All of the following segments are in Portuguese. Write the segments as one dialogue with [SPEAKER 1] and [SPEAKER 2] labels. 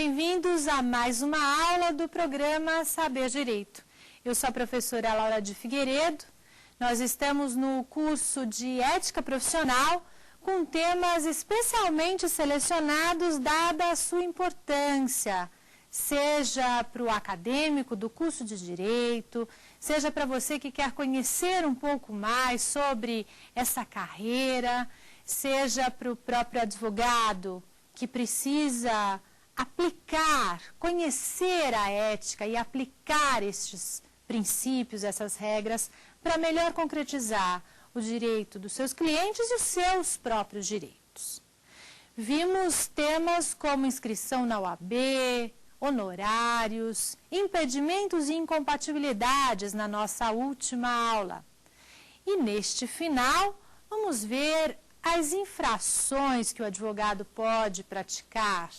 [SPEAKER 1] Bem-vindos a mais uma aula do programa Saber Direito. Eu sou a professora Laura de Figueiredo. Nós estamos no curso de Ética Profissional com temas especialmente selecionados dada a sua importância, seja para o acadêmico do curso de Direito, seja para você que quer conhecer um pouco mais sobre essa carreira, seja para o próprio advogado que precisa aplicar, conhecer a ética e aplicar estes princípios, essas regras, para melhor concretizar o direito dos seus clientes e os seus próprios direitos. Vimos temas como inscrição na OAB, honorários, impedimentos e incompatibilidades na nossa última aula. E neste final, vamos ver as infrações que o advogado pode praticar,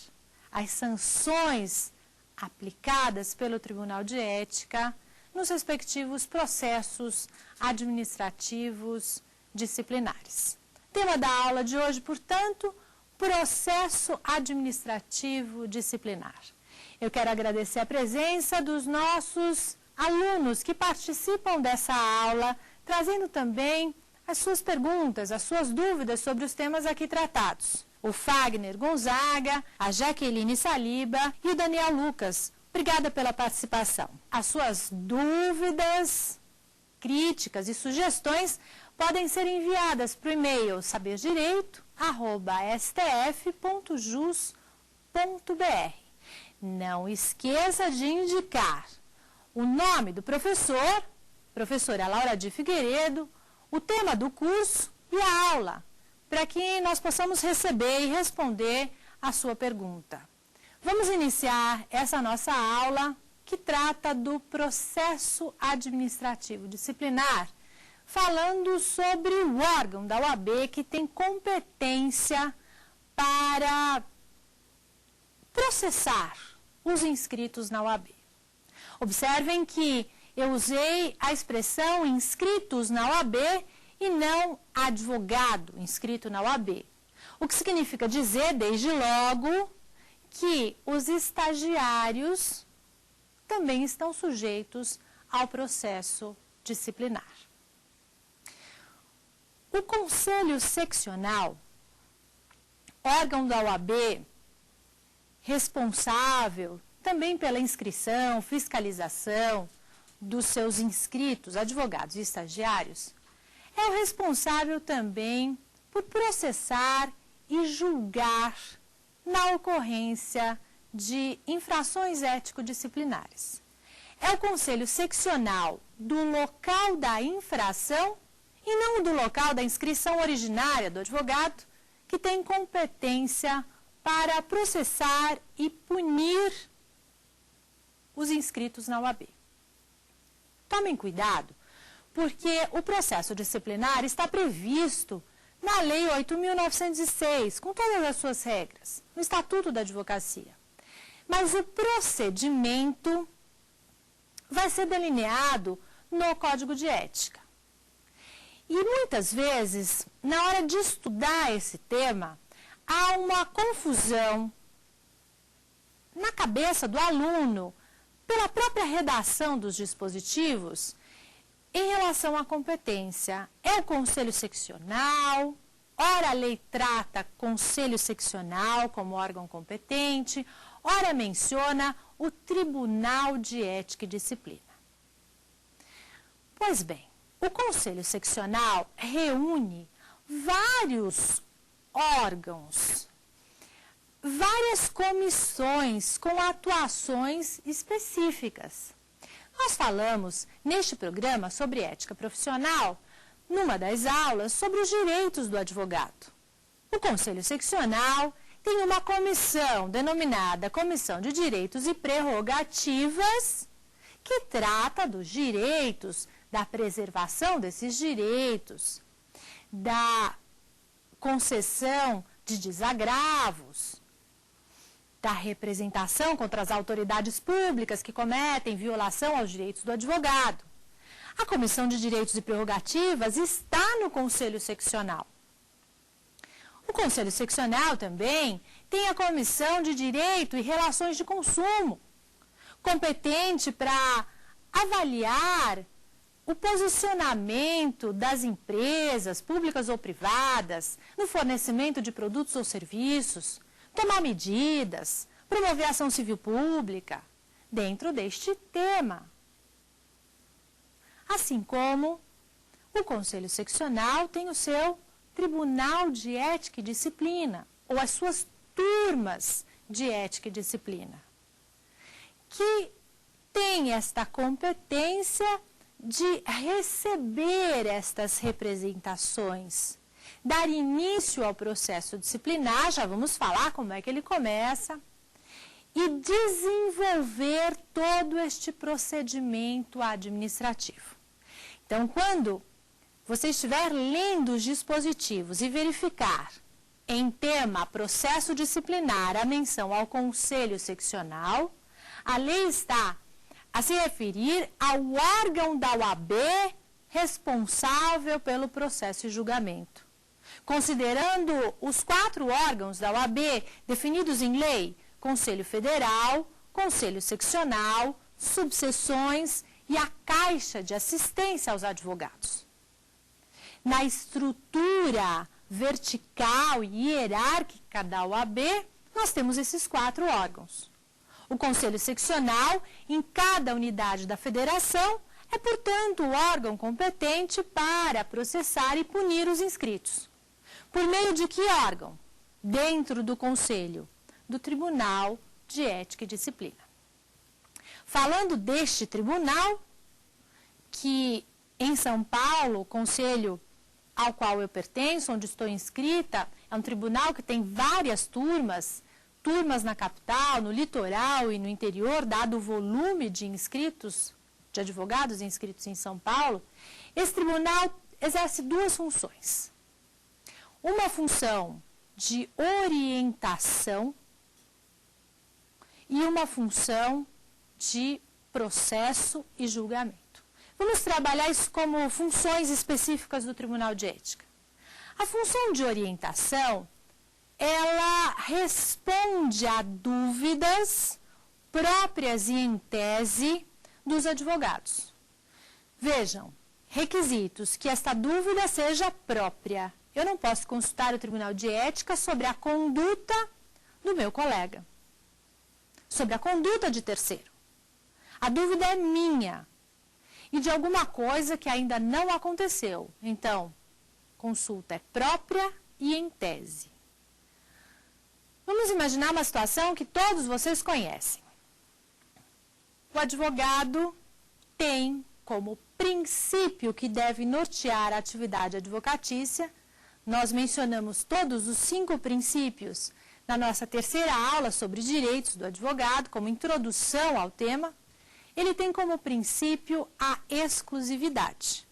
[SPEAKER 1] as sanções aplicadas pelo Tribunal de Ética nos respectivos processos administrativos disciplinares. Tema da aula de hoje, portanto, processo administrativo disciplinar. Eu quero agradecer a presença dos nossos alunos que participam dessa aula, trazendo também as suas perguntas, as suas dúvidas sobre os temas aqui tratados. O Fagner Gonzaga, a Jaqueline Saliba e o Daniel Lucas. Obrigada pela participação. As suas dúvidas, críticas e sugestões podem ser enviadas para o e-mail saberdireito@stf.jus.br. Não esqueça de indicar o nome do professor, professora Laura de Figueiredo, o tema do curso e a aula, para que nós possamos receber e responder a sua pergunta. Vamos iniciar essa nossa aula que trata do processo administrativo disciplinar, falando sobre o órgão da OAB que tem competência para processar os inscritos na OAB. Observem que eu usei a expressão inscritos na OAB e não advogado inscrito na OAB. O que significa dizer, desde logo, que os estagiários também estão sujeitos ao processo disciplinar. O Conselho Seccional, órgão da OAB, responsável também pela inscrição, fiscalização dos seus inscritos, advogados e estagiários, é o responsável também por processar e julgar na ocorrência de infrações ético-disciplinares. É o Conselho Seccional do local da infração e não do local da inscrição originária do advogado, que tem competência para processar e punir os inscritos na OAB. Tomem cuidado, porque o processo disciplinar está previsto na Lei 8.906, com todas as suas regras, no Estatuto da Advocacia. Mas o procedimento vai ser delineado no Código de Ética. E muitas vezes, na hora de estudar esse tema, há uma confusão na cabeça do aluno, pela própria redação dos dispositivos, em relação à competência. É o Conselho Seccional, ora a lei trata Conselho Seccional como órgão competente, ora menciona o Tribunal de Ética e Disciplina. Pois bem, o Conselho Seccional reúne vários órgãos, várias comissões com atuações específicas. Nós falamos neste programa sobre ética profissional, numa das aulas, sobre os direitos do advogado. O Conselho Seccional tem uma comissão denominada Comissão de Direitos e Prerrogativas, que trata dos direitos, da preservação desses direitos, da concessão de desagravos, da representação contra as autoridades públicas que cometem violação aos direitos do advogado. A Comissão de Direitos e Prerrogativas está no Conselho Seccional. O Conselho Seccional também tem a Comissão de Direito e Relações de Consumo, competente para avaliar o posicionamento das empresas, públicas ou privadas, no fornecimento de produtos ou serviços, tomar medidas, promover ação civil pública, dentro deste tema. Assim como o Conselho Seccional tem o seu Tribunal de Ética e Disciplina, ou as suas turmas de ética e disciplina, que tem esta competência de receber estas representações, dar início ao processo disciplinar, já vamos falar como é que ele começa, e desenvolver todo este procedimento administrativo. Então, quando você estiver lendo os dispositivos e verificar em tema processo disciplinar a menção ao Conselho Seccional, a lei está a se referir ao órgão da OAB responsável pelo processo e julgamento. Considerando os 4 órgãos da OAB definidos em lei, Conselho Federal, Conselho Seccional, subseções e a Caixa de Assistência aos Advogados. Na estrutura vertical e hierárquica da OAB, nós temos esses 4 órgãos. O Conselho Seccional, em cada unidade da federação, é, portanto, o órgão competente para processar e punir os inscritos. Por meio de que órgão? Dentro do Conselho, do Tribunal de Ética e Disciplina. Falando deste tribunal, que em São Paulo, o conselho ao qual eu pertenço, onde estou inscrita, é um tribunal que tem várias turmas na capital, no litoral e no interior, dado o volume de inscritos, de advogados inscritos em São Paulo. Esse tribunal exerce 2 funções. Uma função de orientação e uma função de processo e julgamento. Vamos trabalhar isso como funções específicas do Tribunal de Ética. A função de orientação, ela responde a dúvidas próprias e em tese dos advogados. Vejam, requisitos: que esta dúvida seja própria. Eu não posso consultar o Tribunal de Ética sobre a conduta do meu colega, sobre a conduta de terceiro. A dúvida é minha e de alguma coisa que ainda não aconteceu. Então, consulta é própria e em tese. Vamos imaginar uma situação que todos vocês conhecem. O advogado tem como princípio que deve nortear a atividade advocatícia. Nós mencionamos todos os 5 princípios na nossa terceira aula sobre direitos do advogado, como introdução ao tema. Ele tem como princípio a exclusividade.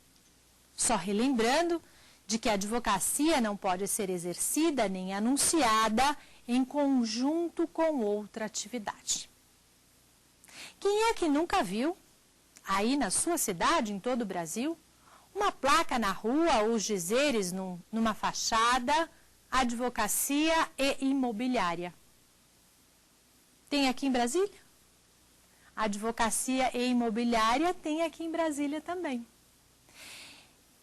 [SPEAKER 1] Só relembrando de que a advocacia não pode ser exercida nem anunciada em conjunto com outra atividade. Quem é que nunca viu, aí na sua cidade, em todo o Brasil, uma placa na rua ou os dizeres numa fachada, advocacia e imobiliária? Tem aqui em Brasília? Advocacia e imobiliária tem aqui em Brasília também.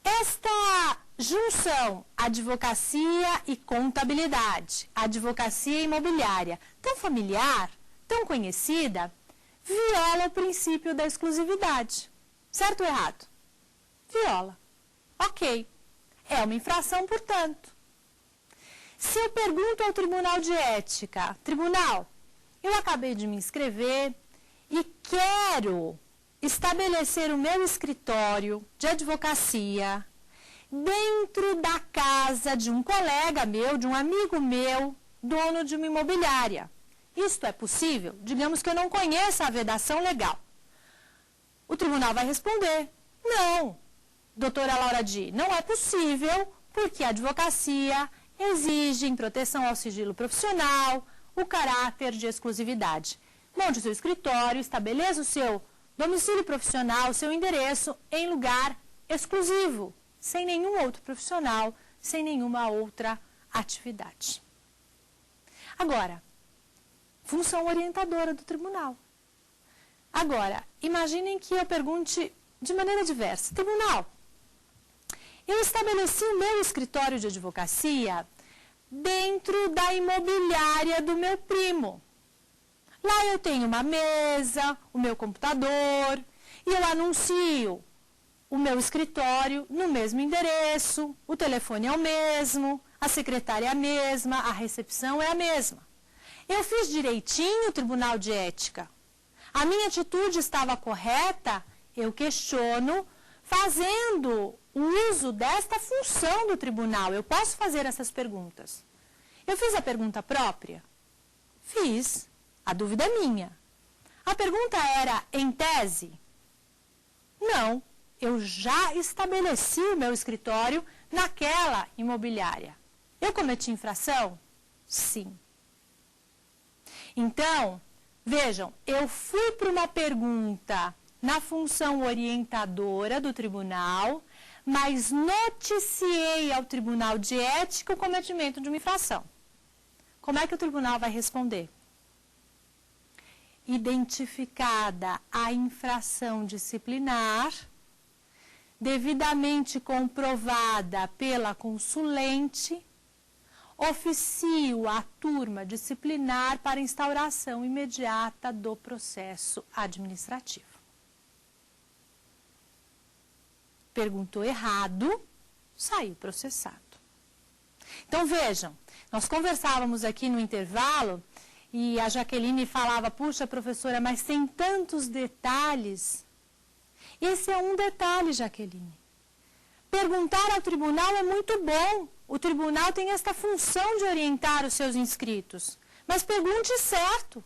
[SPEAKER 1] Esta junção, advocacia e contabilidade, advocacia imobiliária, tão familiar, tão conhecida, viola o princípio da exclusividade. Certo ou errado? Viola. Ok. É uma infração, portanto. Se eu pergunto ao Tribunal de Ética: Tribunal, eu acabei de me inscrever e quero estabelecer o meu escritório de advocacia dentro da casa de um colega meu, de um amigo meu, dono de uma imobiliária. Isto é possível? Digamos que eu não conheça a vedação legal. O tribunal vai responder: não, doutora Laura Di, não é possível, porque a advocacia exige, em proteção ao sigilo profissional, o caráter de exclusividade. Monte o seu escritório, estabeleça o seu domicílio profissional, o seu endereço em lugar exclusivo, sem nenhum outro profissional, sem nenhuma outra atividade. Agora, função orientadora do tribunal. Agora, imaginem que eu pergunte de maneira diversa. Tribunal, eu estabeleci o meu escritório de advocacia dentro da imobiliária do meu primo. Lá eu tenho uma mesa, o meu computador, e eu anuncio o meu escritório no mesmo endereço, o telefone é o mesmo, a secretária é a mesma, a recepção é a mesma. Eu fiz direitinho o Tribunal de Ética. A minha atitude estava correta? Eu questiono, fazendo o uso desta função do tribunal. Eu posso fazer essas perguntas. Eu fiz a pergunta própria? Fiz. A dúvida é minha. A pergunta era em tese? Não. Eu já estabeleci o meu escritório naquela imobiliária. Eu cometi infração? Sim. Então, vejam, eu fui para uma pergunta na função orientadora do tribunal, mas noticiei ao Tribunal de Ética o cometimento de uma infração. Como é que o tribunal vai responder? Identificada a infração disciplinar, devidamente comprovada pela consulente, oficio a turma disciplinar para instauração imediata do processo administrativo. Perguntou errado, saiu processado. Então vejam, nós conversávamos aqui no intervalo e a Jaqueline falava, puxa professora, mas tem tantos detalhes. Esse é um detalhe, Jaqueline. Perguntar ao tribunal é muito bom. O tribunal tem esta função de orientar os seus inscritos. Mas pergunte certo.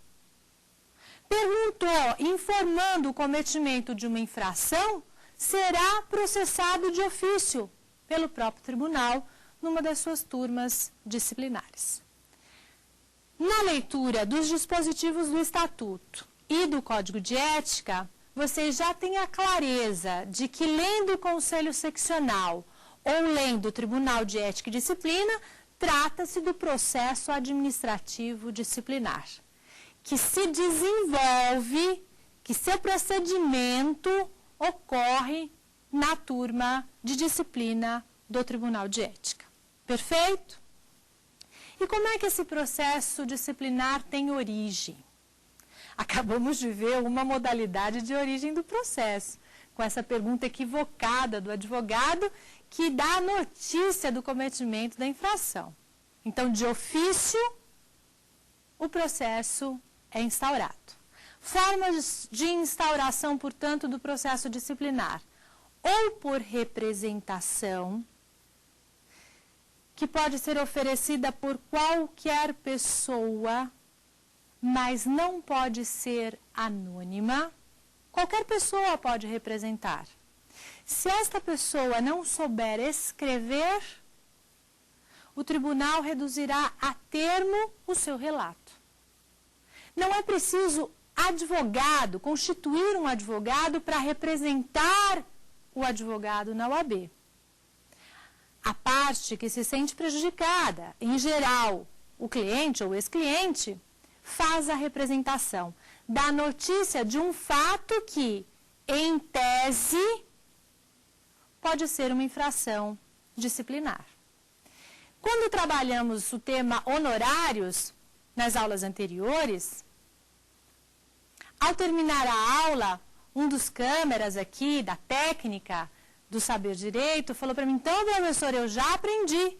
[SPEAKER 1] Perguntou, informando o cometimento de uma infração, será processado de ofício pelo próprio tribunal numa das suas turmas disciplinares. Na leitura dos dispositivos do Estatuto e do Código de Ética, vocês já têm a clareza de que, lendo o Conselho Seccional ou lendo o Tribunal de Ética e Disciplina, trata-se do processo administrativo disciplinar, que se desenvolve, que seu procedimento ocorre na turma de disciplina do Tribunal de Ética. Perfeito? E como é que esse processo disciplinar tem origem? Acabamos de ver uma modalidade de origem do processo, com essa pergunta equivocada do advogado que dá a notícia do cometimento da infração. Então, de ofício, o processo é instaurado. Formas de instauração, portanto, do processo disciplinar, ou por representação, que pode ser oferecida por qualquer pessoa, mas não pode ser anônima. Qualquer pessoa pode representar. Se esta pessoa não souber escrever, o tribunal reduzirá a termo o seu relato. Não é preciso advogado, constituir um advogado para representar o advogado na OAB. A parte que se sente prejudicada, em geral, o cliente ou o ex-cliente, faz a representação da notícia de um fato que, em tese, pode ser uma infração disciplinar. Quando trabalhamos o tema honorários, nas aulas anteriores, ao terminar a aula, um dos câmeras aqui, da técnica do Saber Direito, falou para mim, então, professor, eu já aprendi.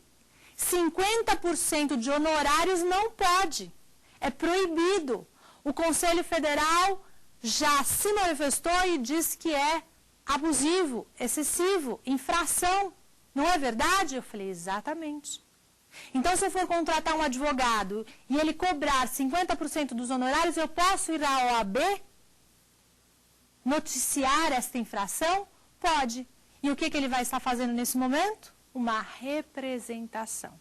[SPEAKER 1] 50% de honorários não pode. É proibido. O Conselho Federal já se manifestou e disse que é abusivo, excessivo, infração. Não é verdade? Eu falei, exatamente. Então, se eu for contratar um advogado e ele cobrar 50% dos honorários, eu posso ir à OAB? Noticiar esta infração? Pode. E o que ele vai estar fazendo nesse momento? Uma representação.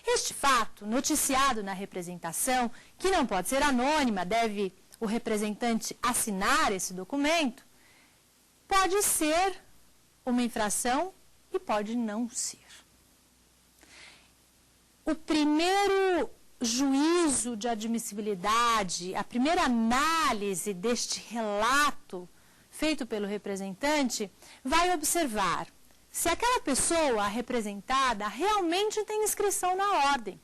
[SPEAKER 1] Este fato, noticiado na representação, que não pode ser anônima, deve o representante assinar esse documento, pode ser uma infração e pode não ser. o primeiro juízo de admissibilidade, a primeira análise deste relato feito pelo representante, vai observar se aquela pessoa representada realmente tem inscrição na ordem,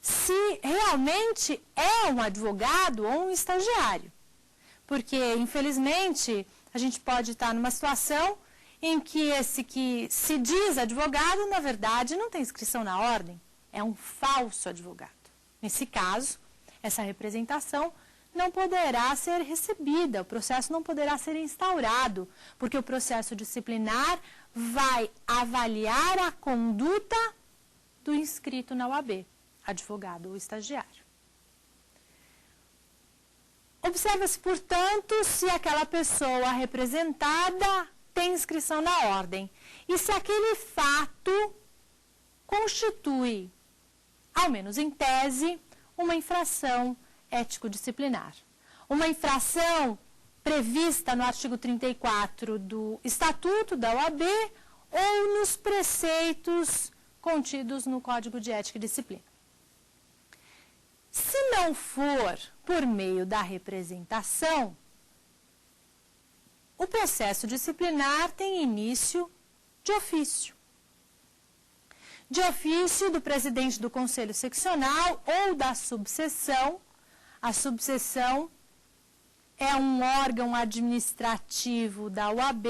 [SPEAKER 1] se realmente é um advogado ou um estagiário. Porque, infelizmente, a gente pode estar numa situação em que esse que se diz advogado, na verdade, não tem inscrição na ordem, é um falso advogado. Nesse caso, essa representação não poderá ser recebida, o processo não poderá ser instaurado, porque o processo disciplinar vai avaliar a conduta do inscrito na OAB, advogado ou estagiário. Observa-se, portanto, se aquela pessoa representada tem inscrição na ordem e se aquele fato constitui, ao menos em tese, uma infração ético-disciplinar. Uma infração prevista no artigo 34 do Estatuto da OAB ou nos preceitos contidos no Código de Ética e Disciplina. Se não for por meio da representação, o processo disciplinar tem início de ofício. De ofício do presidente do Conselho Seccional ou da subseção. A subseção é um órgão administrativo da OAB,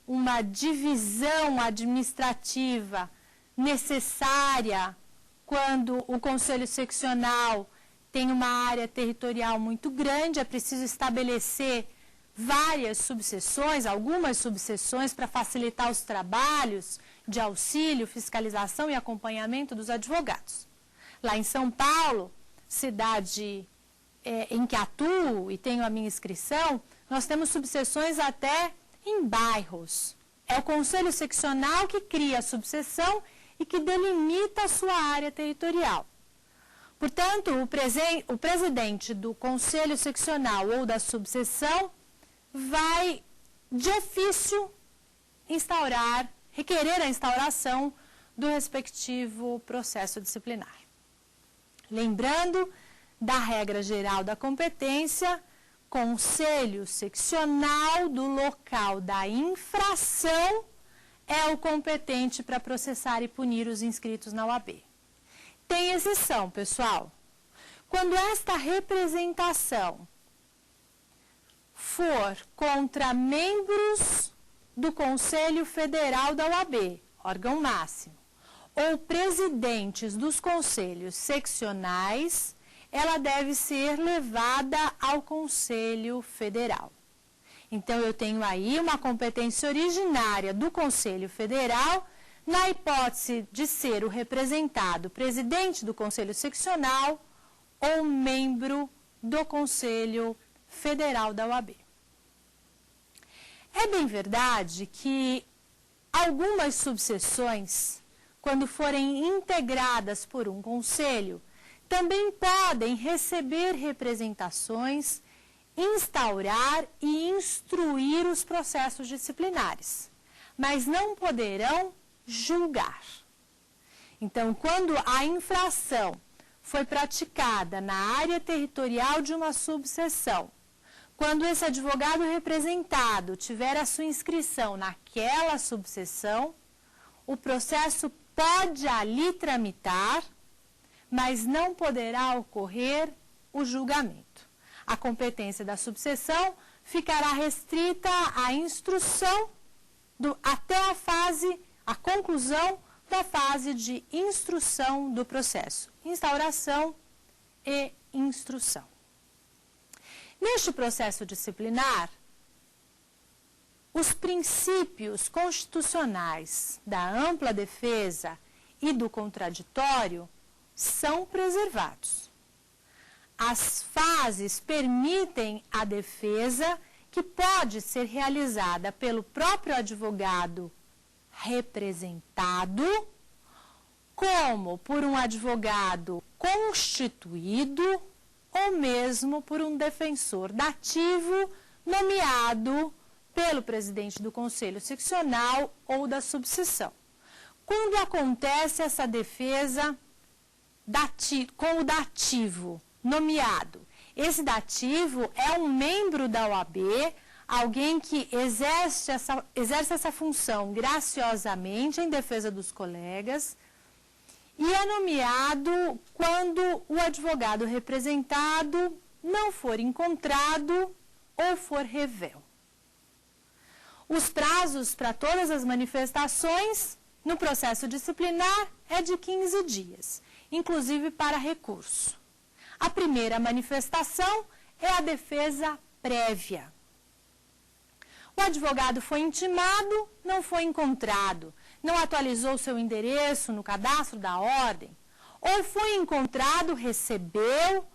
[SPEAKER 1] uma divisão administrativa necessária quando o Conselho Seccional tem uma área territorial muito grande, é preciso estabelecer várias subseções, algumas subseções para facilitar os trabalhos de auxílio, fiscalização e acompanhamento dos advogados. Lá em São Paulo, cidade em que atuo e tenho a minha inscrição, nós temos subseções até em bairros. É o Conselho Seccional que cria a subseção e que delimita a sua área territorial. Portanto, o presidente do Conselho Seccional ou da subseção vai, de ofício, requerer a instauração do respectivo processo disciplinar. Lembrando da regra geral da competência, Conselho Seccional do local da infração é o competente para processar e punir os inscritos na OAB. Tem exceção, pessoal. Quando esta representação for contra membros do Conselho Federal da OAB, órgão máximo, ou presidentes dos conselhos seccionais, ela deve ser levada ao Conselho Federal. Então, eu tenho aí uma competência originária do Conselho Federal, na hipótese de ser o representado presidente do Conselho Seccional ou membro do Conselho Federal da OAB. É bem verdade que algumas subseções, quando forem integradas por um conselho, também podem receber representações, instaurar e instruir os processos disciplinares, mas não poderão julgar. Então, quando a infração foi praticada na área territorial de uma subseção, quando esse advogado representado tiver a sua inscrição naquela subseção, o processo pode ali tramitar, mas não poderá ocorrer o julgamento. A competência da subseção ficará restrita à instrução até a conclusão da fase de instrução do processo, instauração e instrução. Neste processo disciplinar, os princípios constitucionais da ampla defesa e do contraditório são preservados. As fases permitem a defesa que pode ser realizada pelo próprio advogado representado, como por um advogado constituído ou mesmo por um defensor dativo nomeado pelo presidente do Conselho Seccional ou da subseção. Quando acontece essa defesa com o dativo nomeado. Esse dativo é um membro da OAB, alguém que exerce essa função graciosamente em defesa dos colegas, e é nomeado quando o advogado representado não for encontrado ou for revel. Os prazos para todas as manifestações no processo disciplinar é de 15 dias, inclusive para recurso. A primeira manifestação é a defesa prévia. O advogado foi intimado, não foi encontrado, não atualizou seu endereço no cadastro da ordem, ou foi encontrado, recebeu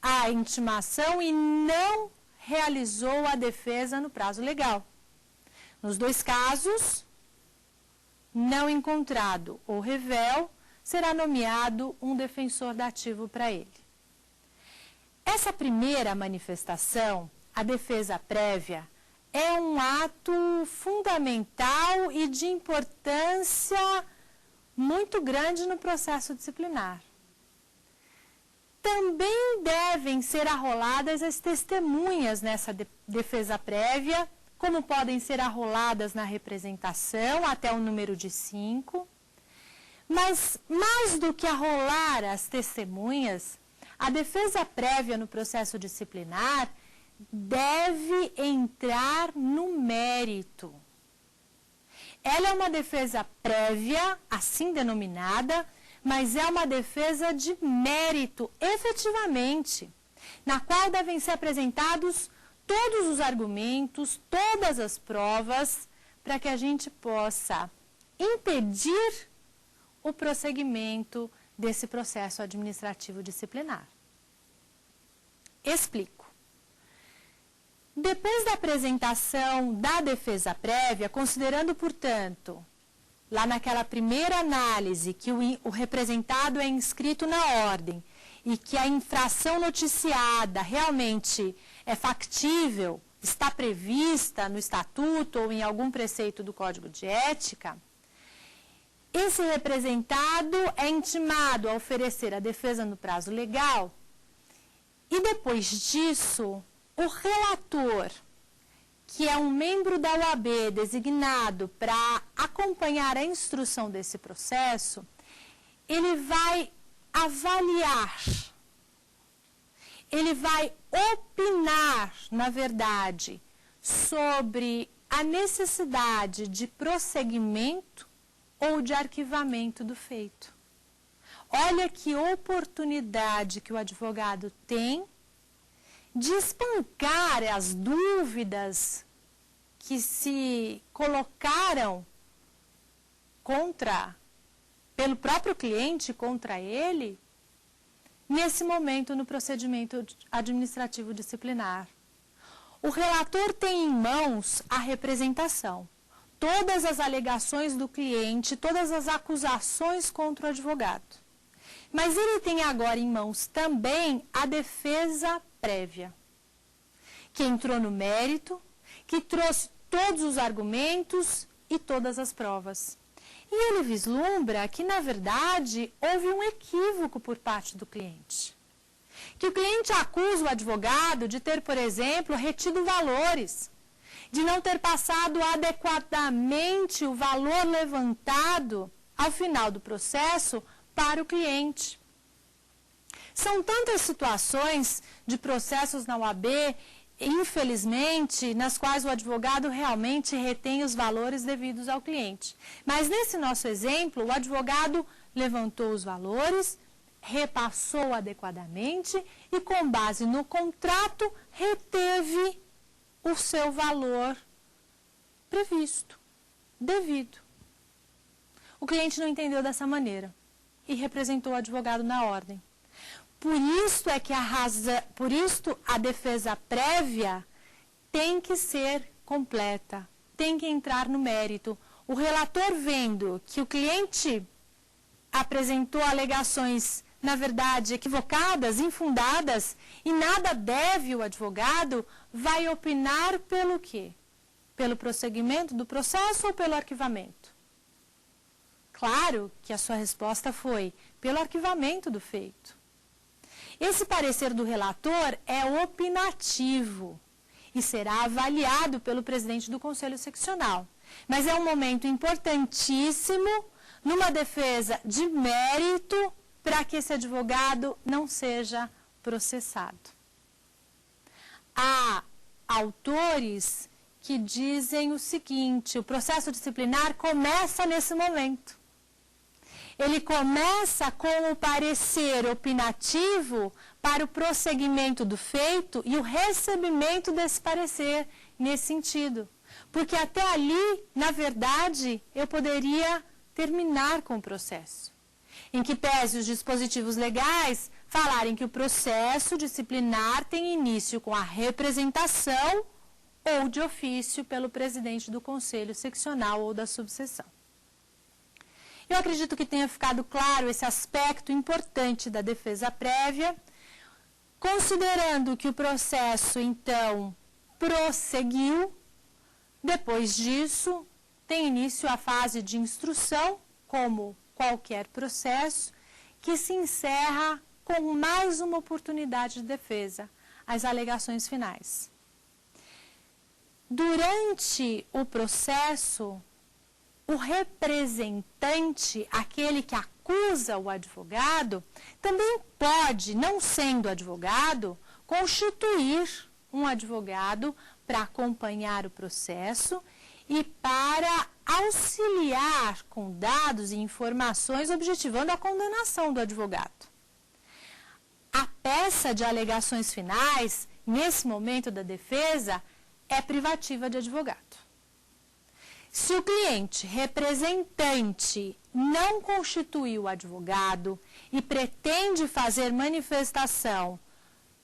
[SPEAKER 1] a intimação e não realizou a defesa no prazo legal. Nos dois casos, não encontrado ou revel, será nomeado um defensor dativo para ele. Essa primeira manifestação, a defesa prévia, é um ato fundamental e de importância muito grande no processo disciplinar. Também devem ser arroladas as testemunhas nessa defesa prévia, como podem ser arroladas na representação, até o número de 5. Mas, mais do que arrolar as testemunhas, a defesa prévia no processo disciplinar deve entrar no mérito. Ela é uma defesa prévia, assim denominada, mas é uma defesa de mérito, efetivamente, na qual devem ser apresentados todos os argumentos, todas as provas, para que a gente possa impedir o prosseguimento desse processo administrativo disciplinar. Explico. Depois da apresentação da defesa prévia, considerando, portanto, lá naquela primeira análise que o representado é inscrito na ordem e que a infração noticiada realmente é factível, está prevista no estatuto ou em algum preceito do Código de Ética, esse representado é intimado a oferecer a defesa no prazo legal e depois disso o relator, que é um membro da OAB designado para acompanhar a instrução desse processo, ele vai avaliar, ele vai opinar, na verdade, sobre a necessidade de prosseguimento ou de arquivamento do feito. Olha que oportunidade que o advogado tem de espancar as dúvidas que se colocaram pelo próprio cliente contra ele, nesse momento no procedimento administrativo disciplinar. O relator tem em mãos a representação, todas as alegações do cliente, todas as acusações contra o advogado. Mas ele tem agora em mãos também a defesa prévia, que entrou no mérito, que trouxe todos os argumentos e todas as provas. E ele vislumbra que, na verdade, houve um equívoco por parte do cliente. Que o cliente acusa o advogado de ter, por exemplo, retido valores, de não ter passado adequadamente o valor levantado ao final do processo para o cliente. São tantas situações de processos na OAB, infelizmente, nas quais o advogado realmente retém os valores devidos ao cliente. Mas nesse nosso exemplo, o advogado levantou os valores, repassou adequadamente e, com base no contrato, reteve o seu valor previsto, devido. O cliente não entendeu dessa maneira e representou o advogado na ordem. Por isso a defesa prévia tem que ser completa, tem que entrar no mérito. O relator, vendo que o cliente apresentou alegações, na verdade, equivocadas, infundadas, e nada deve o advogado, vai opinar pelo quê? Pelo prosseguimento do processo ou pelo arquivamento? Claro que a sua resposta foi pelo arquivamento do feito. Esse parecer do relator é opinativo e será avaliado pelo presidente do Conselho Seccional. Mas é um momento importantíssimo numa defesa de mérito para que esse advogado não seja processado. Há autores que dizem o seguinte: o processo disciplinar começa nesse momento. Ele começa com o parecer opinativo para o prosseguimento do feito e o recebimento desse parecer nesse sentido. Porque até ali, na verdade, eu poderia terminar com o processo. Em que pese os dispositivos legais falarem que o processo disciplinar tem início com a representação ou de ofício pelo presidente do Conselho Seccional ou da subseção. Eu acredito que tenha ficado claro esse aspecto importante da defesa prévia, considerando que o processo, então, prosseguiu. Depois disso, tem início a fase de instrução, como qualquer processo, que se encerra com mais uma oportunidade de defesa, as alegações finais. Durante o processo, o representante, aquele que acusa o advogado, também pode, não sendo advogado, constituir um advogado para acompanhar o processo e para auxiliar com dados e informações objetivando a condenação do advogado. A peça de alegações finais, nesse momento da defesa, é privativa de advogado. Se o cliente representante não constituiu o advogado e pretende fazer manifestação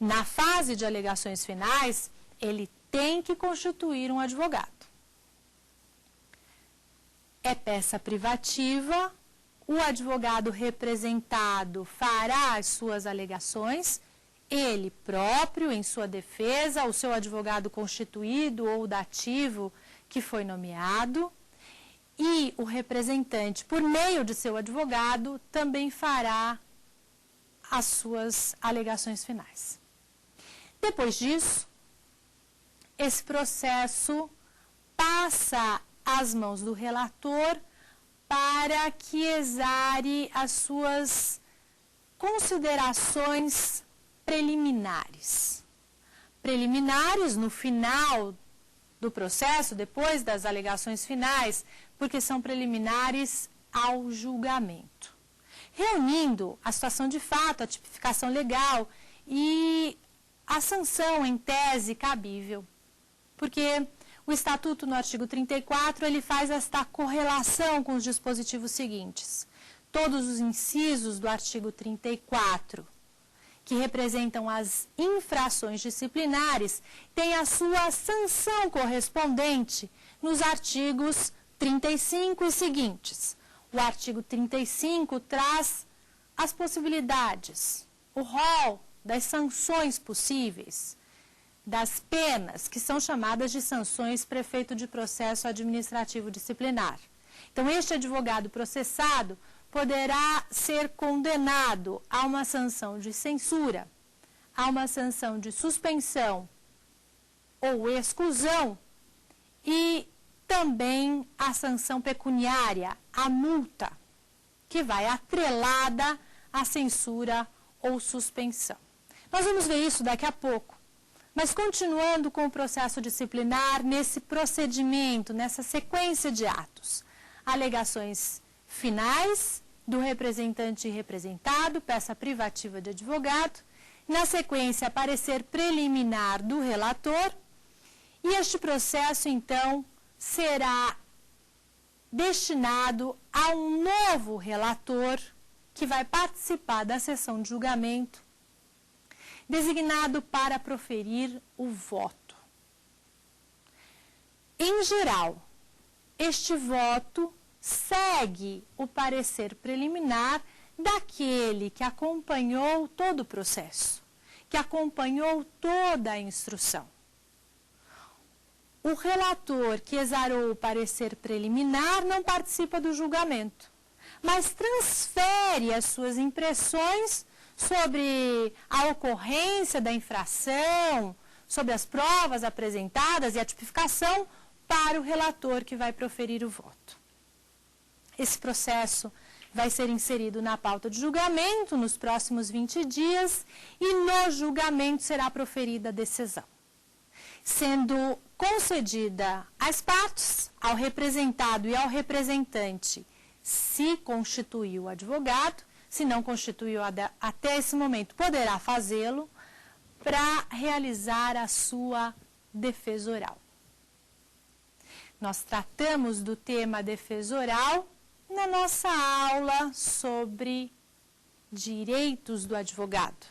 [SPEAKER 1] na fase de alegações finais, ele tem que constituir um advogado. É peça privativa, o advogado representado fará as suas alegações, ele próprio, em sua defesa, o seu advogado constituído ou dativo que foi nomeado, e o representante, por meio de seu advogado, também fará as suas alegações finais. Depois disso, esse processo passa às mãos do relator para que exare as suas considerações preliminares. Preliminares no final do processo, depois das alegações finais, porque são preliminares ao julgamento. Reunindo a situação de fato, a tipificação legal e a sanção em tese cabível. Porque o Estatuto, no artigo 34, ele faz esta correlação com os dispositivos seguintes. Todos os incisos do artigo 34, que representam as infrações disciplinares, têm a sua sanção correspondente nos artigos 35 e seguintes. O artigo 35 traz as possibilidades, o rol das sanções possíveis, das penas, que são chamadas de sanções prefeito de processo administrativo disciplinar. Então, este advogado processado poderá ser condenado a uma sanção de censura, a uma sanção de suspensão ou exclusão e também a sanção pecuniária, a multa, que vai atrelada à censura ou suspensão. Nós vamos ver isso daqui a pouco. Mas continuando com o processo disciplinar, nesse procedimento, nessa sequência de atos, alegações finais do representante e representado, peça privativa de advogado, na sequência, parecer preliminar do relator, e este processo, então, será destinado a um novo relator que vai participar da sessão de julgamento, designado para proferir o voto. Em geral, este voto segue o parecer preliminar daquele que acompanhou todo o processo, que acompanhou toda a instrução. O relator que exarou o parecer preliminar não participa do julgamento, mas transfere as suas impressões sobre a ocorrência da infração, sobre as provas apresentadas e a tipificação para o relator que vai proferir o voto. Esse processo vai ser inserido na pauta de julgamento nos próximos 20 dias e no julgamento será proferida a decisão, sendo concedida às partes, ao representado e ao representante, se constituiu o advogado, se não constituiu até esse momento, poderá fazê-lo para realizar a sua defesa oral. Nós tratamos do tema defesa oral na nossa aula sobre direitos do advogado.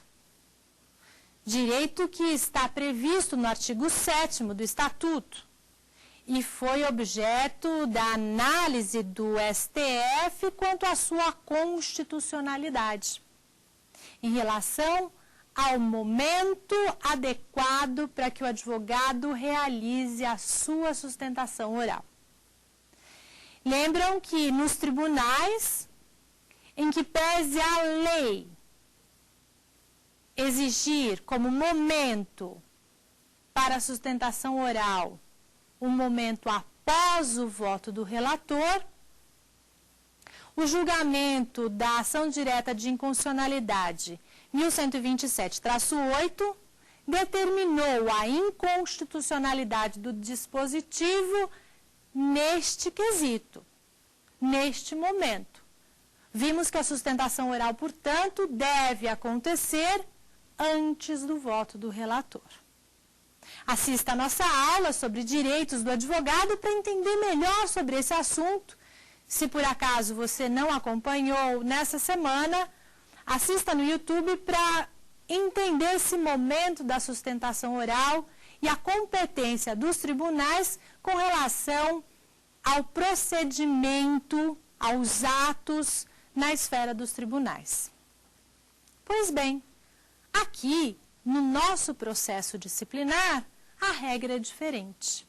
[SPEAKER 1] Direito que está previsto no artigo 7º do Estatuto e foi objeto da análise do STF quanto à sua constitucionalidade, em relação ao momento adequado para que o advogado realize a sua sustentação oral. Lembram que nos tribunais, em que pese a lei exigir como momento para a sustentação oral um momento após o voto do relator, o julgamento da ação direta de inconstitucionalidade 1127-8 determinou a inconstitucionalidade do dispositivo neste quesito, neste momento. Vimos que a sustentação oral, portanto, deve acontecer antes do voto do relator. Assista a nossa aula sobre direitos do advogado para entender melhor sobre esse assunto. Se por acaso você não acompanhou nessa semana, assista no YouTube para entender esse momento da sustentação oral e a competência dos tribunais com relação ao procedimento, aos atos na esfera dos tribunais. Pois bem, aqui, no nosso processo disciplinar, a regra é diferente.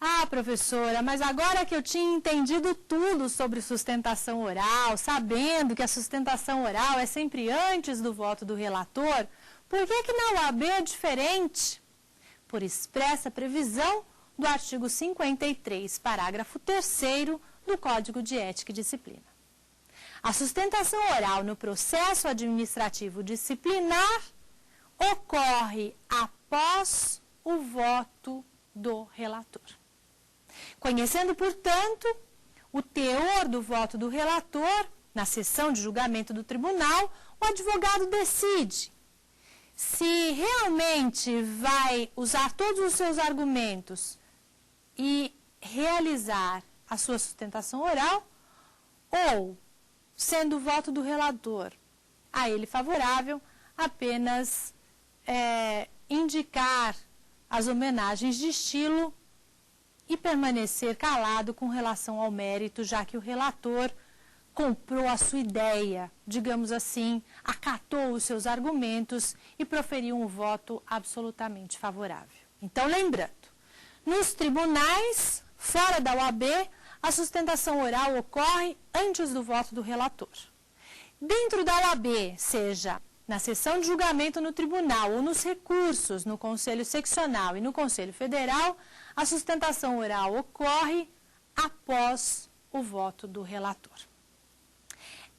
[SPEAKER 1] Ah, professora, mas agora que eu tinha entendido tudo sobre sustentação oral, sabendo que a sustentação oral é sempre antes do voto do relator, por que na UAB é diferente? Por expressa previsão do artigo 53, parágrafo 3º do Código de Ética e Disciplina. A sustentação oral no processo administrativo disciplinar ocorre após o voto do relator. Conhecendo, portanto, o teor do voto do relator, na sessão de julgamento do tribunal, o advogado decide se realmente vai usar todos os seus argumentos e realizar a sua sustentação oral, ou, sendo o voto do relator a ele favorável, apenas indicar as homenagens de estilo e permanecer calado com relação ao mérito, já que o relator comprou a sua ideia, digamos assim, acatou os seus argumentos e proferiu um voto absolutamente favorável. Então, lembrando, nos tribunais, fora da UAB, a sustentação oral ocorre antes do voto do relator. Dentro da UAB, seja na sessão de julgamento no tribunal ou nos recursos no Conselho Seccional e no Conselho Federal, a sustentação oral ocorre após o voto do relator.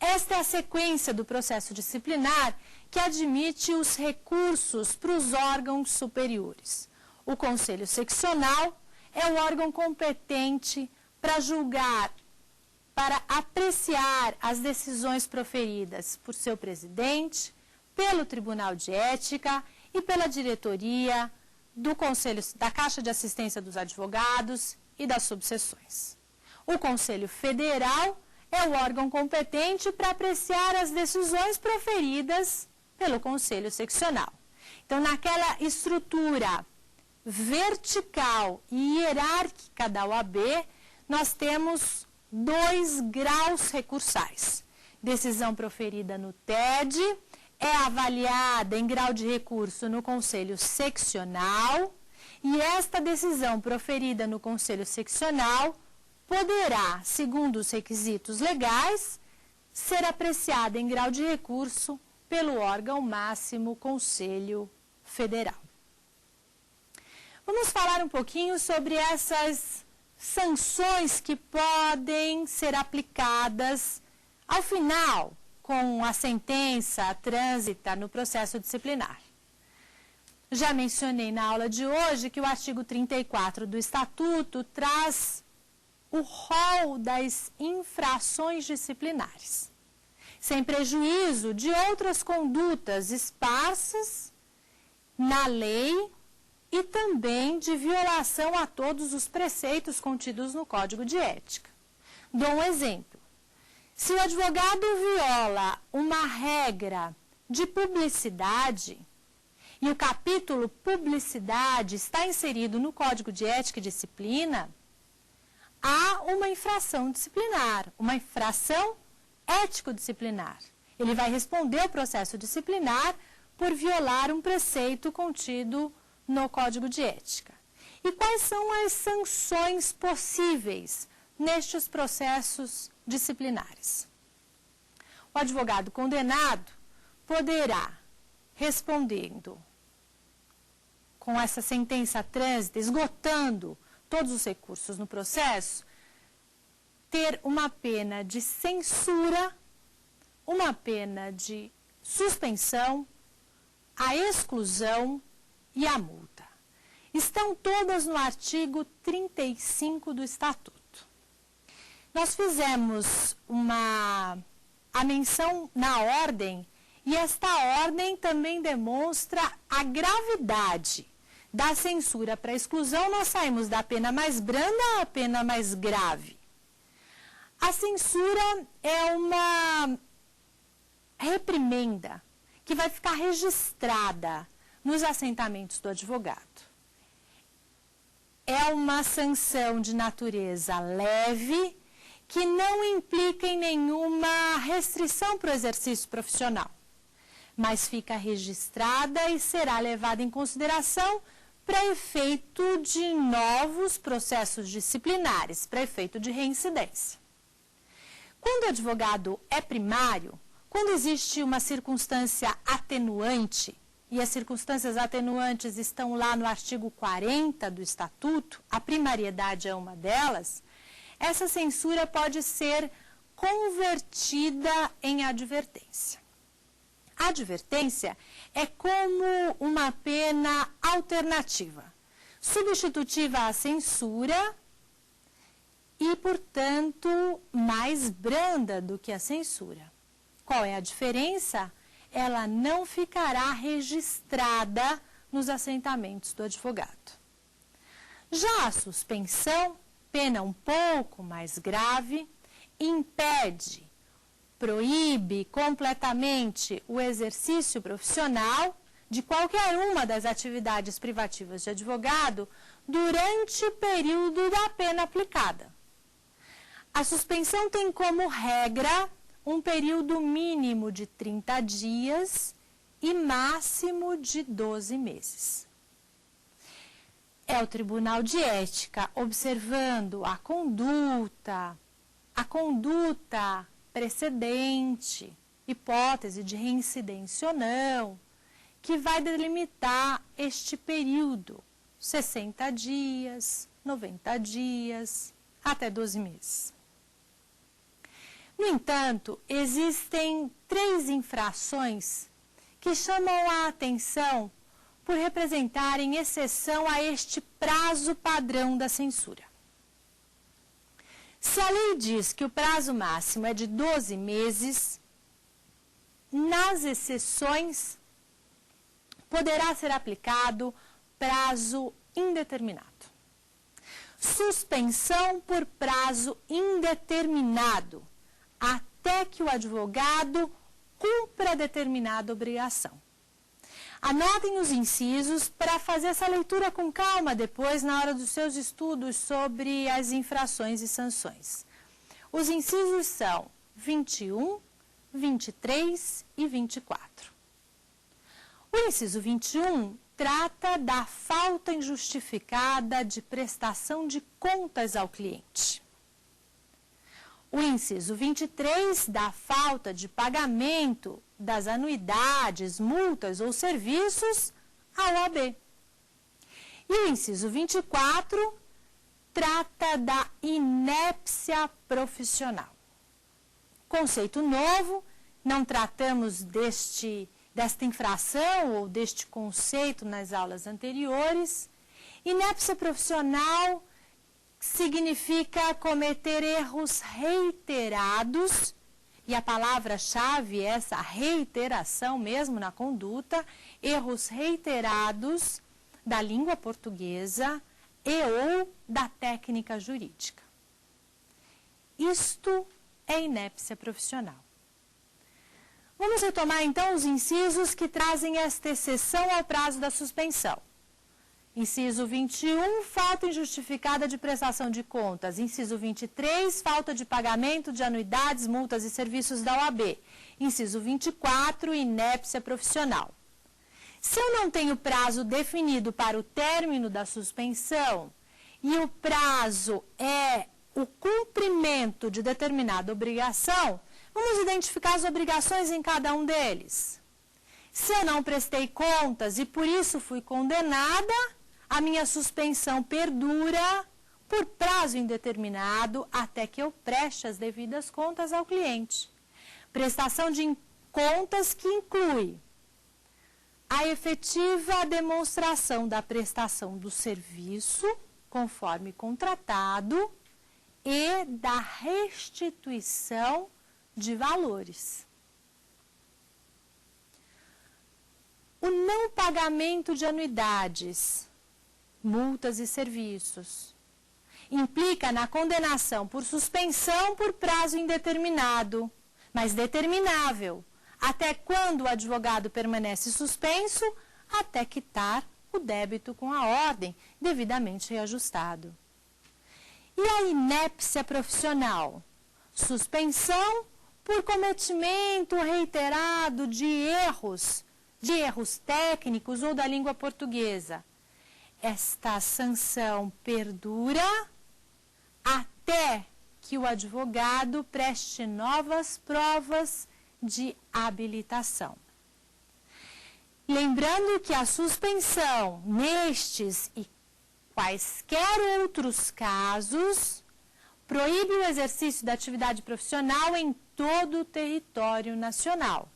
[SPEAKER 1] Esta é a sequência do processo disciplinar que admite os recursos para os órgãos superiores. O Conselho Seccional é o órgão competente para julgar, para apreciar as decisões proferidas por seu presidente, pelo Tribunal de Ética e pela diretoria do Conselho da Caixa de Assistência dos Advogados e das subseções. O Conselho Federal é o órgão competente para apreciar as decisões proferidas pelo Conselho Seccional. Então, naquela estrutura vertical e hierárquica da OAB, nós temos 2 graus recursais. Decisão proferida no TED é avaliada em grau de recurso no Conselho Seccional e esta decisão proferida no Conselho Seccional poderá, segundo os requisitos legais, ser apreciada em grau de recurso pelo órgão máximo Conselho Federal. Vamos falar um pouquinho sobre essas sanções que podem ser aplicadas ao final, com a sentença trânsita no processo disciplinar. Já mencionei na aula de hoje que o artigo 34 do Estatuto traz o rol das infrações disciplinares, sem prejuízo de outras condutas esparsas na lei e também de violação a todos os preceitos contidos no Código de Ética. Dou um exemplo. Se o advogado viola uma regra de publicidade e o capítulo publicidade está inserido no Código de Ética e Disciplina, há uma infração disciplinar, uma infração ético-disciplinar. Ele vai responder ao processo disciplinar por violar um preceito contido no Código de Ética. E quais são as sanções possíveis nestes processos disciplinares? O advogado condenado poderá, respondendo com essa sentença trânsita, esgotando todos os recursos no processo, ter uma pena de censura, uma pena de suspensão, a exclusão e a multa. Estão todas no artigo 35 do Estatuto. Nós fizemos a menção na ordem, e esta ordem também demonstra a gravidade da censura para exclusão. Nós saímos da pena mais branda à pena mais grave. A censura é uma reprimenda que vai ficar registrada nos assentamentos do advogado. É uma sanção de natureza leve, que não implica em nenhuma restrição para o exercício profissional, mas fica registrada e será levada em consideração para efeito de novos processos disciplinares, para efeito de reincidência. Quando o advogado é primário, quando existe uma circunstância atenuante, e as circunstâncias atenuantes estão lá no artigo 40 do Estatuto, a primariedade é uma delas, essa censura pode ser convertida em advertência. A advertência é como uma pena alternativa, substitutiva à censura e, portanto, mais branda do que a censura. Qual é a diferença? Ela não ficará registrada nos assentamentos do advogado. Já a suspensão, pena um pouco mais grave, impede, proíbe completamente o exercício profissional de qualquer uma das atividades privativas de advogado durante o período da pena aplicada. A suspensão tem como regra um período mínimo de 30 dias e máximo de 12 meses. É o Tribunal de Ética, observando a conduta precedente, hipótese de reincidência ou não, que vai delimitar este período, 60 dias, 90 dias, até 12 meses. No entanto, existem 3 infrações que chamam a atenção por representarem exceção a este prazo padrão da censura. Se a lei diz que o prazo máximo é de 12 meses, nas exceções poderá ser aplicado prazo indeterminado. Suspensão por prazo indeterminado, até que o advogado cumpra determinada obrigação. Anotem os incisos para fazer essa leitura com calma depois, na hora dos seus estudos sobre as infrações e sanções. Os incisos são 21, 23 e 24. O inciso 21 trata da falta injustificada de prestação de contas ao cliente. o inciso 23 da falta de pagamento das anuidades, multas ou serviços à OAB. E o inciso 24 trata da inépcia profissional. Conceito novo, não tratamos desta infração ou deste conceito nas aulas anteriores. Inépcia profissional significa cometer erros reiterados, e a palavra-chave é essa reiteração mesmo na conduta, erros reiterados da língua portuguesa e ou da técnica jurídica. Isto é inépcia profissional. Vamos retomar então os incisos que trazem esta exceção ao prazo da suspensão. Inciso 21, falta injustificada de prestação de contas. Inciso 23, falta de pagamento de anuidades, multas e serviços da OAB. Inciso 24, inépcia profissional. Se eu não tenho prazo definido para o término da suspensão e o prazo é o cumprimento de determinada obrigação, vamos identificar as obrigações em cada um deles. Se eu não prestei contas e por isso fui condenada, a minha suspensão perdura por prazo indeterminado até que eu preste as devidas contas ao cliente. Prestação de contas que inclui a efetiva demonstração da prestação do serviço, conforme contratado, e da restituição de valores. O não pagamento de anuidades, multas e serviços implica na condenação por suspensão por prazo indeterminado, mas determinável, até quando o advogado permanece suspenso, até quitar o débito com a ordem devidamente reajustado. E a inépcia profissional? Suspensão por cometimento reiterado de erros técnicos ou da língua portuguesa. Esta sanção perdura até que o advogado preste novas provas de habilitação. Lembrando que a suspensão nestes e quaisquer outros casos proíbe o exercício da atividade profissional em todo o território nacional,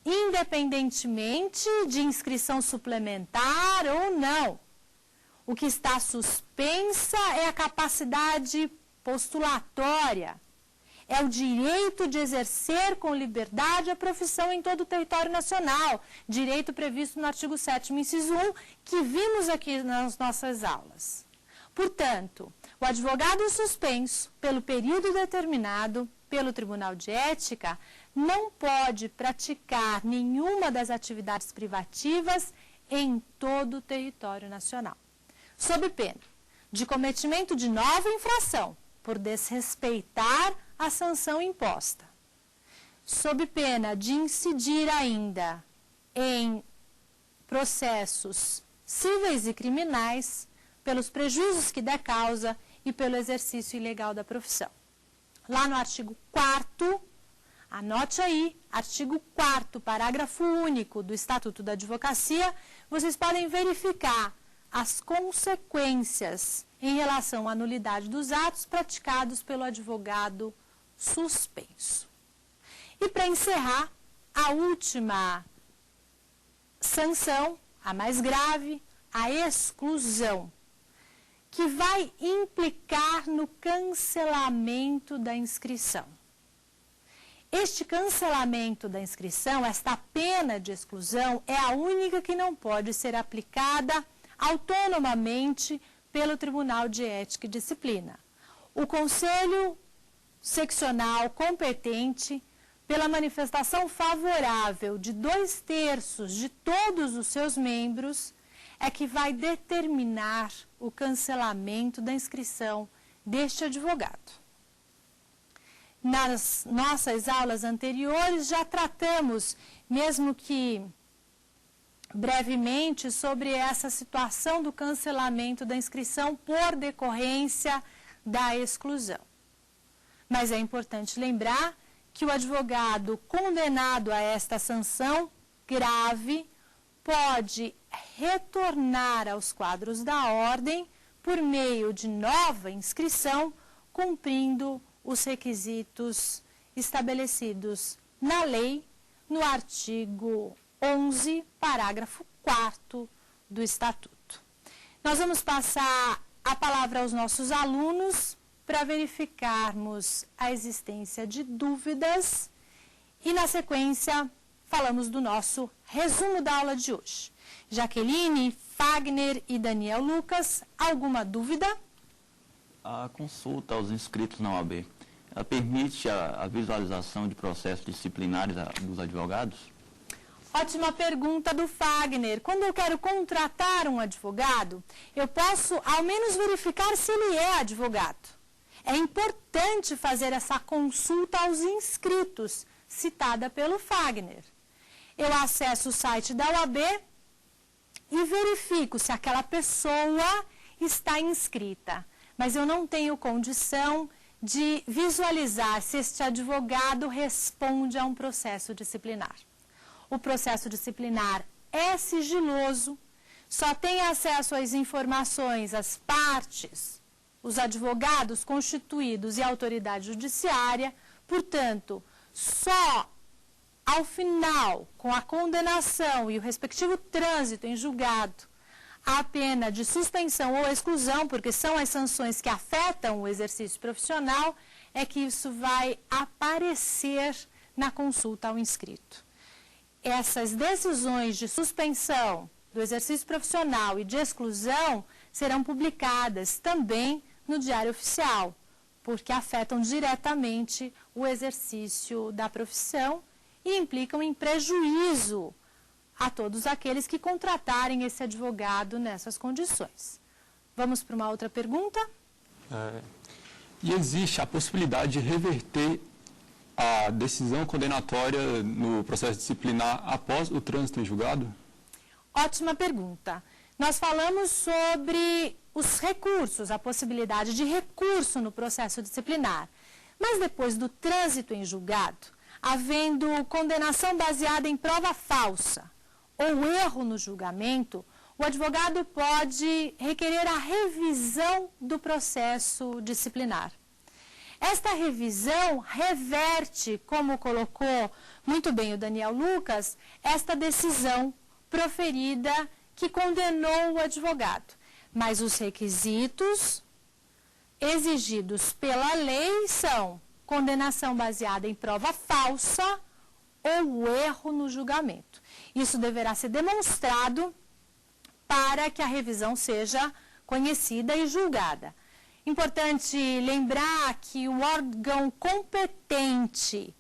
[SPEAKER 1] independentemente de inscrição suplementar ou não. O que está suspensa é a capacidade postulatória, é o direito de exercer com liberdade a profissão em todo o território nacional, direito previsto no artigo 7º, inciso 1, que vimos aqui nas nossas aulas. Portanto, o advogado suspenso pelo período determinado pelo Tribunal de Ética não pode praticar nenhuma das atividades privativas em todo o território nacional, sob pena de cometimento de nova infração por desrespeitar a sanção imposta, sob pena de incidir ainda em processos cíveis e criminais pelos prejuízos que der causa e pelo exercício ilegal da profissão. Lá no artigo 4º, anote aí, artigo 4º, parágrafo único do Estatuto da Advocacia, vocês podem verificar as consequências em relação à nulidade dos atos praticados pelo advogado suspenso. E para encerrar, a última sanção, a mais grave, a exclusão, que vai implicar no cancelamento da inscrição. Este cancelamento da inscrição, esta pena de exclusão, é a única que não pode ser aplicada autonomamente pelo Tribunal de Ética e Disciplina. O Conselho Seccional competente, pela manifestação favorável de 2/3 de todos os seus membros, é que vai determinar o cancelamento da inscrição deste advogado. Nas nossas aulas anteriores já tratamos, mesmo que brevemente, sobre essa situação do cancelamento da inscrição por decorrência da exclusão. Mas é importante lembrar que o advogado condenado a esta sanção grave pode retornar aos quadros da ordem por meio de nova inscrição, cumprindo os requisitos estabelecidos na lei, no artigo 11, parágrafo 4º do Estatuto. Nós vamos passar a palavra aos nossos alunos para verificarmos a existência de dúvidas e, na sequência, falamos do nosso resumo da aula de hoje. Jaqueline, Fagner e Daniel Lucas, alguma dúvida?
[SPEAKER 2] A consulta aos inscritos na OAB, ela permite a visualização de processos disciplinares dos advogados?
[SPEAKER 1] Ótima pergunta do Fagner. Quando eu quero contratar um advogado, eu posso ao menos verificar se ele é advogado. É importante fazer essa consulta aos inscritos, citada pelo Fagner. Eu acesso o site da OAB e verifico se aquela pessoa está inscrita. Mas eu não tenho condição de visualizar se este advogado responde a um processo disciplinar. O processo disciplinar é sigiloso, só tem acesso às informações as partes, os advogados constituídos e a autoridade judiciária, portanto, só ao final, com a condenação e o respectivo trânsito em julgado, a pena de suspensão ou exclusão, porque são as sanções que afetam o exercício profissional, é que isso vai aparecer na consulta ao inscrito. Essas decisões de suspensão do exercício profissional e de exclusão serão publicadas também no Diário Oficial, porque afetam diretamente o exercício da profissão e implicam em prejuízo a todos aqueles que contratarem esse advogado nessas condições. Vamos para uma outra pergunta?
[SPEAKER 3] E existe a possibilidade de reverter a decisão condenatória no processo disciplinar após o trânsito em julgado?
[SPEAKER 1] Ótima pergunta. Nós falamos sobre os recursos, a possibilidade de recurso no processo disciplinar. Mas depois do trânsito em julgado, havendo condenação baseada em prova falsa ou erro no julgamento, o advogado pode requerer a revisão do processo disciplinar. Esta revisão reverte, como colocou muito bem o Daniel Lucas, esta decisão proferida que condenou o advogado. Mas os requisitos exigidos pela lei são condenação baseada em prova falsa ou erro no julgamento. Isso deverá ser demonstrado para que a revisão seja conhecida e julgada. Importante lembrar que o órgão competente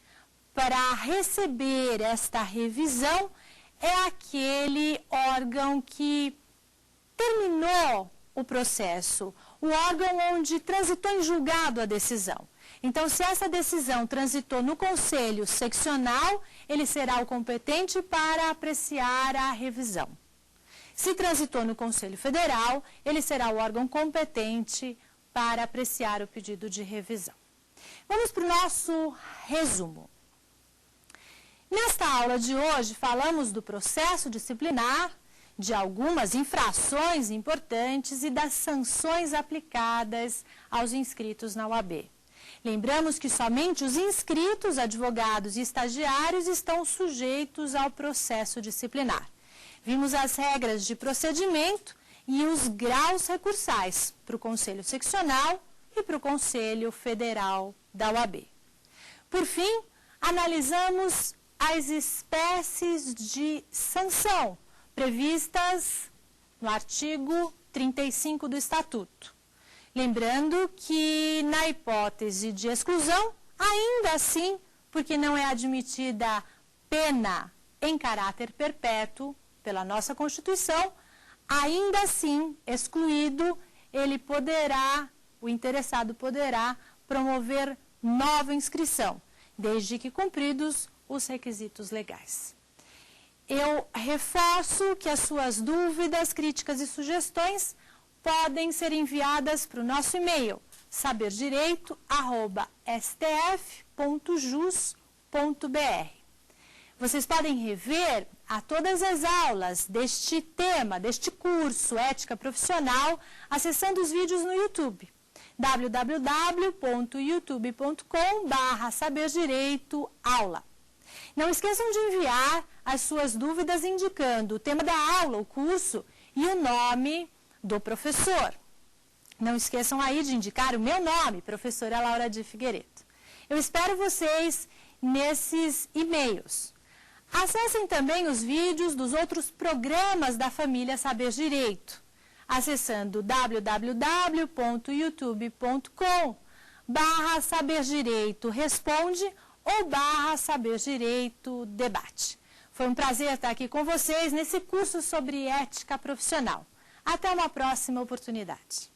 [SPEAKER 1] para receber esta revisão é aquele órgão que terminou o processo, o órgão onde transitou em julgado a decisão. Então, se essa decisão transitou no Conselho Seccional, ele será o competente para apreciar a revisão. Se transitou no Conselho Federal, ele será o órgão competente para apreciar o pedido de revisão. Vamos para o nosso resumo. Nesta aula de hoje, falamos do processo disciplinar, de algumas infrações importantes e das sanções aplicadas aos inscritos na OAB. Lembramos que somente os inscritos, advogados e estagiários estão sujeitos ao processo disciplinar. Vimos as regras de procedimento e os graus recursais para o Conselho Seccional e para o Conselho Federal da OAB. Por fim, analisamos as espécies de sanção previstas no artigo 35 do Estatuto. Lembrando que, na hipótese de exclusão, ainda assim, porque não é admitida pena em caráter perpétuo pela nossa Constituição, ainda assim, excluído, o interessado poderá promover nova inscrição, desde que cumpridos os requisitos legais. Eu reforço que as suas dúvidas, críticas e sugestões podem ser enviadas para o nosso e-mail, saberdireito@stf.jus.br. Vocês podem rever a todas as aulas deste tema, deste curso Ética Profissional, acessando os vídeos no YouTube, www.youtube.com/saberdireitoaula. Não esqueçam de enviar as suas dúvidas indicando o tema da aula, o curso e o nome do professor. Não esqueçam aí de indicar o meu nome, professora Laura de Figueiredo. Eu espero vocês nesses e-mails. Acessem também os vídeos dos outros programas da família Saber Direito, acessando www.youtube.com/saberdireito responde ou /saberdireito debate. Foi um prazer estar aqui com vocês nesse curso sobre ética profissional. Até uma próxima oportunidade.